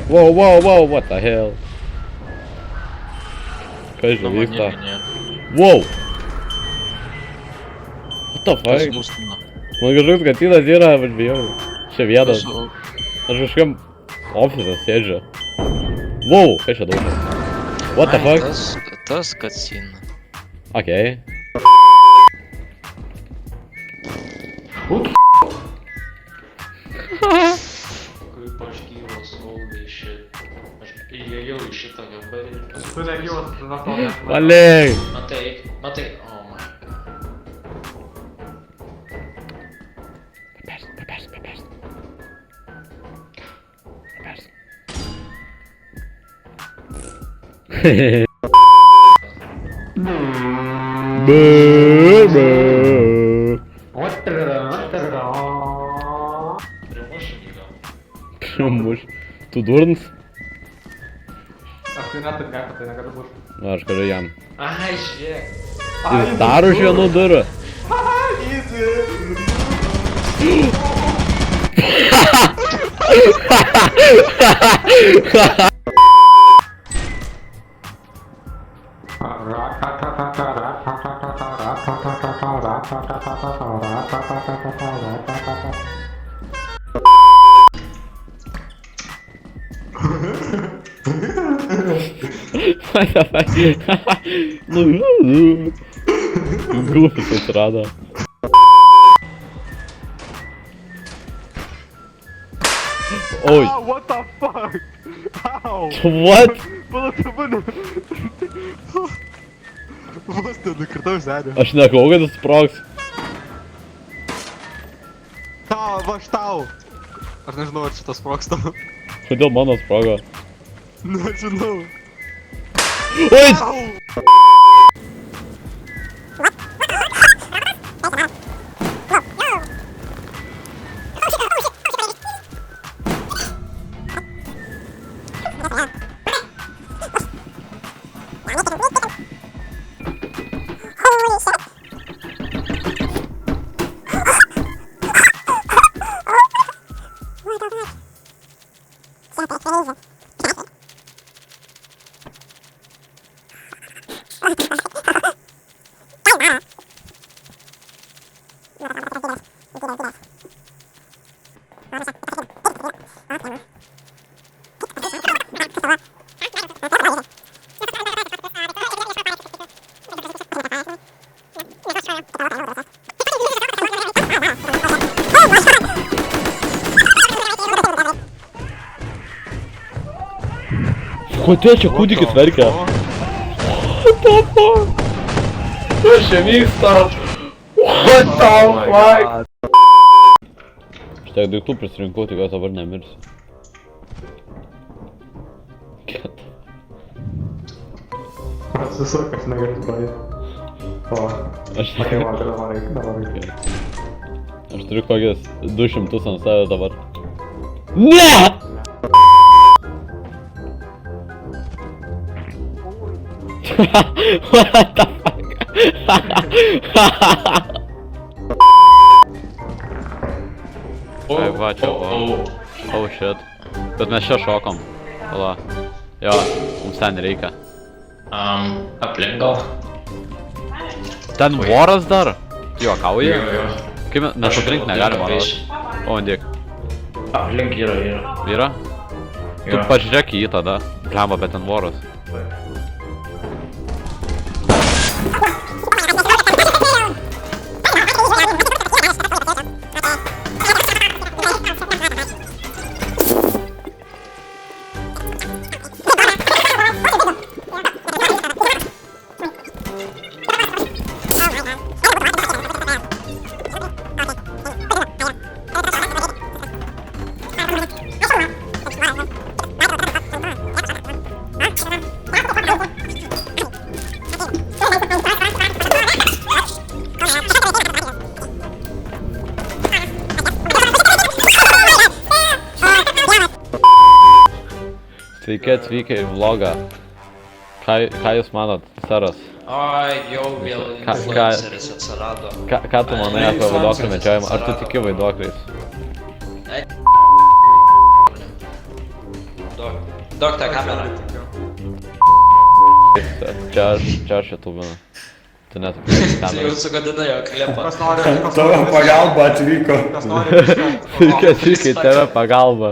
Wow, wow, wow, what the hell? Kas čia vyksta? Wow! What the fuck? Man kažkoks katinas yra, aš bijau. Čia vienas. Aš kažkam ofise sėdžiu. Wow, kas čia daug? What the fuck? Tas cutscene. Okei. Kaip aš gyvas, holy shit. Aš įėjau į šitą gambarį. Tu negyvas, tu nuo to net. Valiai! Matai, oh my god. Papers. Primuš. Tu durnas? Aš tai net taip tai negaliu būti. Na, aš galiu jam. Ai, žiūrėk. Jis dar už vienų durų. Easy! Nu, Goofis atsirado. Oi. What the fuck? Ow! What? Palauk. Vos ten nukritau žemę. Aš nekau, kad jis sprogs. Tau, va aš tau. Aš nežinau, ar šitas sprogs tau. Kodėl mano sprogo? Nežinau. Oi! Au! Kodėl čia kūdikis verkia? What the fuck? Kas čia vyksta? What the fuck? Aš tiek daiktų prisirinkau, tikiuosi dabar nemirsiu. Atsisuk, aš negaliu praeiti. O. Aš Dabar. Aš turiu kokias 200 ant savęs dabar. Ne! What the fuck? Ai, va, čia buvo. Oh shit. Bet mes čia šokom. Pala. Jo, mums ten reikia. Aplink gal. Ten voras dar? Juokauja? Jo. Kaip mes aplink negalima rasti. O, dėk. Aplink yra. Yra? Tu pažiūrėk į jį tada. Blemba, bet ten voras. Sveiki atvykę į vlogą. Ką jūs manot, seras? Ai, jau vėl influenceris atsirado. Ką tu manai apie vaiduoklių medžiojimą? Ar tu tiki vaiduokliais? Duok tą kamerą. Čia aš jutubinu. Tu net Tai jau kamerą. sugadina jo klipą. Kas nori, kas Tavo nori. pagalba atvyko. Kas nori. Sveiki, tave pagalba.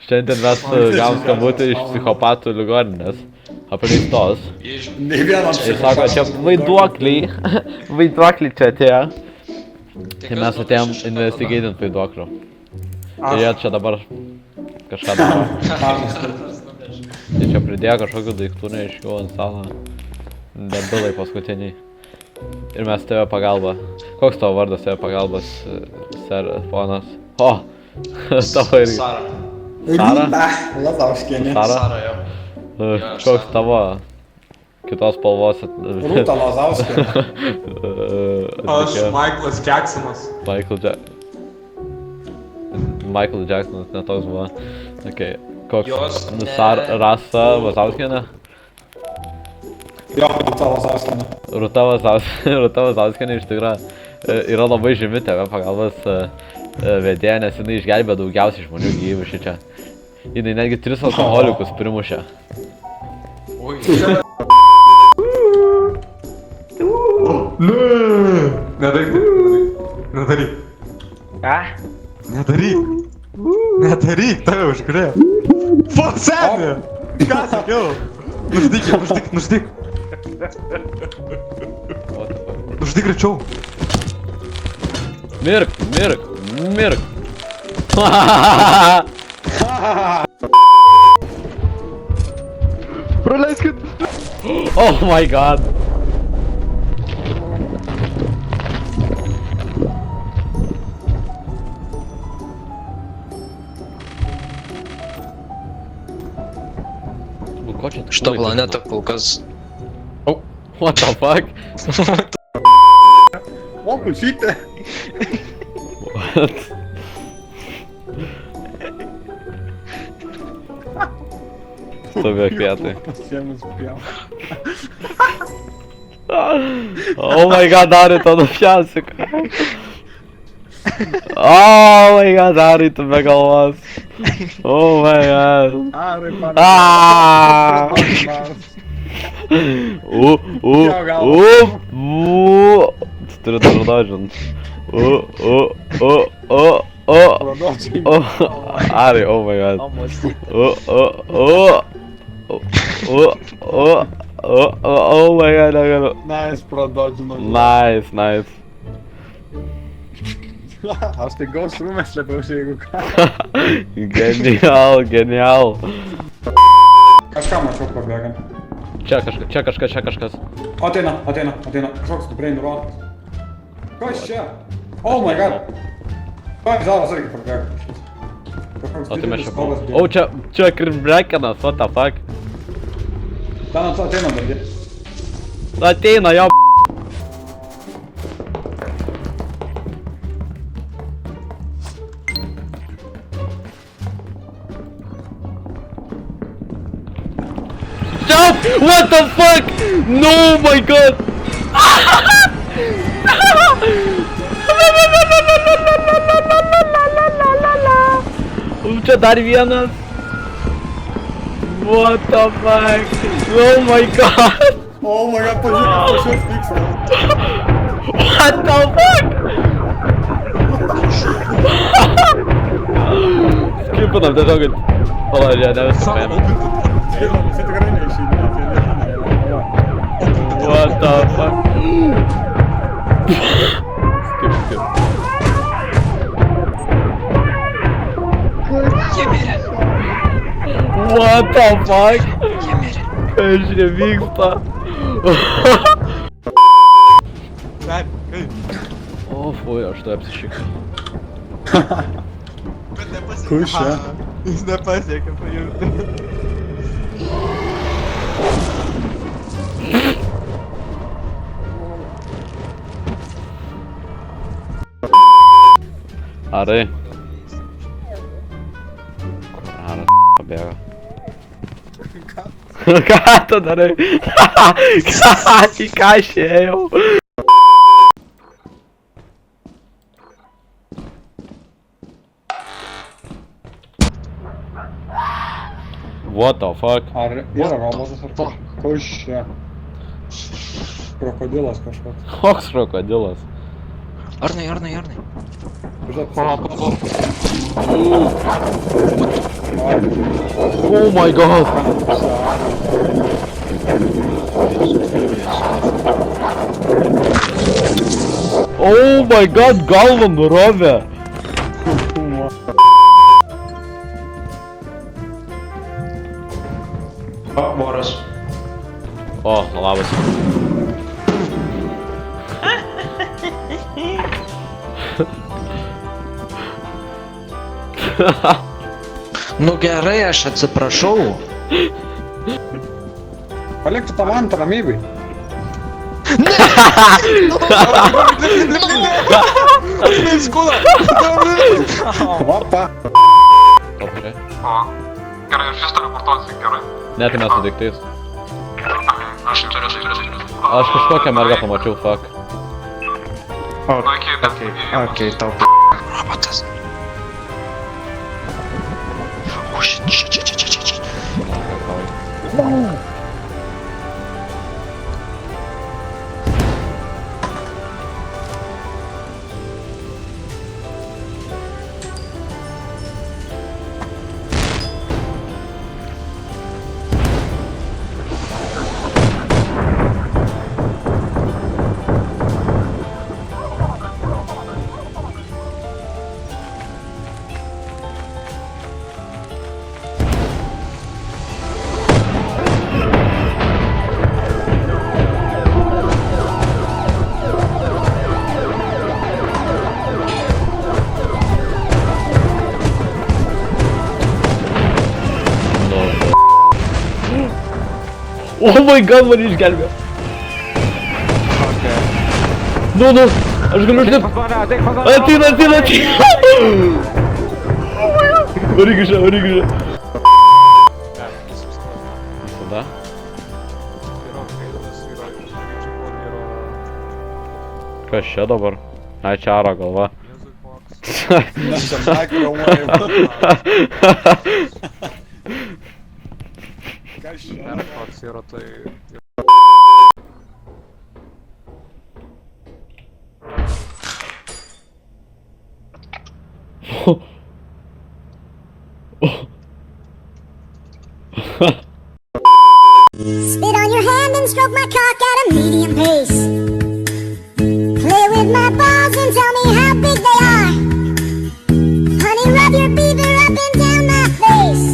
Šiandien mes gavom skambutį iš psichopatų ligoninės. Apleistos. Iš... Nei vienam Ir sako, čia vaiduokliai. Vaiduokliai čia atėjo. Tai mes atėjom investigėdint vaiduoklių. Ir jie čia dabar kažką daro. Tai čia pridėjo kažkokių daiktų neaiškių ant stalo. Debilai paskutiniai. Ir mes tave pagalba. Koks tavo vardas tave pagalbas, ser ponas? O! Tavo irgi. Sara. Rūta Lazauskienė. Sara? Sara, jo. Koks tavo kitos spalvos Rūta Lazauskienė. Aš Michaelas Jacksonas. Michael Jacksonas, netoks buvo. Okay. Koks? Jos ne- Rasa Lazauskienė? Jo, Rūta Lazauskienė. Rūta Lazauskienė iš tikrųjų yra labai žymi tave pagalbos vedėja, nes jinai išgelbė daugiausiai žmonių gyvybių šičia. Jinai netgi 3 alkoholikus primušė. Ui. Nedaryk. Nedaryk. Ką? Nedaryk. Nedaryk, tave užkrėjo. Forsenė! Ką sakiau? Nuždyk. Nuždyk greičiau. Mirk! Praleiskit. Oh my god! Что планета Кавказ? What the fuck? O, kučytė. What? Stovėk vietoj. Pasiemus pjau. Oh my god, Dari, to nupjausi. Oh my god, Dari, tu be galvos. Oh my god. Arai, Ah! Tu turi dar dožint. Ari, oh my god. Oh my god, negaliu. Nice, pradodžino. Nice. Aš tai gaus rūmės slėpiausi, jeigu ką. Genial. Kažką mačiau pabėgant. Čia kažkas. Ateina. Kažkoks stipriai nurodas. Kas čia? Oh my god. Zaras irgi pabėga. Kažkoks O tai mes didelis čia kovas buvom. O čia Krimbrekenas, what the fuck. Ten ateina dargi. Ateina jo. Stop! What the fuck? No, my god! Čia dar vienas. What the fuck? Oh my god! Oh my god, pažiūrėk, kažkas vyksta. What the fuck? Skipinam tiesiog, kad... Palaidžia, ne viską paėmė. Jis tikrai neišeidinė. What the fuck? Skip. Jie mirė. What the fuck? Jie mirė. Kas čia vyksta? O, fui, aš tai apsišikau. Kus čia? Jis nepasiekė paimti. Arai. Aras pabėgo. Ką tu darai? Į ką aš ėjau? What the fuck? Ar yra robotas ar kažkas? Kas čia? Krokodilas kažkoks. Koks krokodilas? Arnai. Žiūrėk, Oh my god! Oh my god, galvą nurovė! Voras. O, labas. Nu gerai, aš atsiprašau. Palik tu tą vantą ramybėj. Vapa. Kopčia. Gerai, aš vis teleportuosiu, gerai. Ne, tai mes su daiktais. Aš turiu. Aš kažkokią mergą pamačiau, fuck. Okei, tau robotas. O, shit. Oh my god, mane išgelbėjo. Nu, aš galiu užlipti. Ateina. Varyk iš čia. Tada? Kas čia dabar? Ai, čia Aro galva. Toks yra tai... Spit on your hand and stroke my cock at a medium pace. Play with my balls and tell me how big they are. Honey, rub your beaver up and down my face.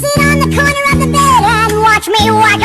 Sit on the corner of the bed and watch me whack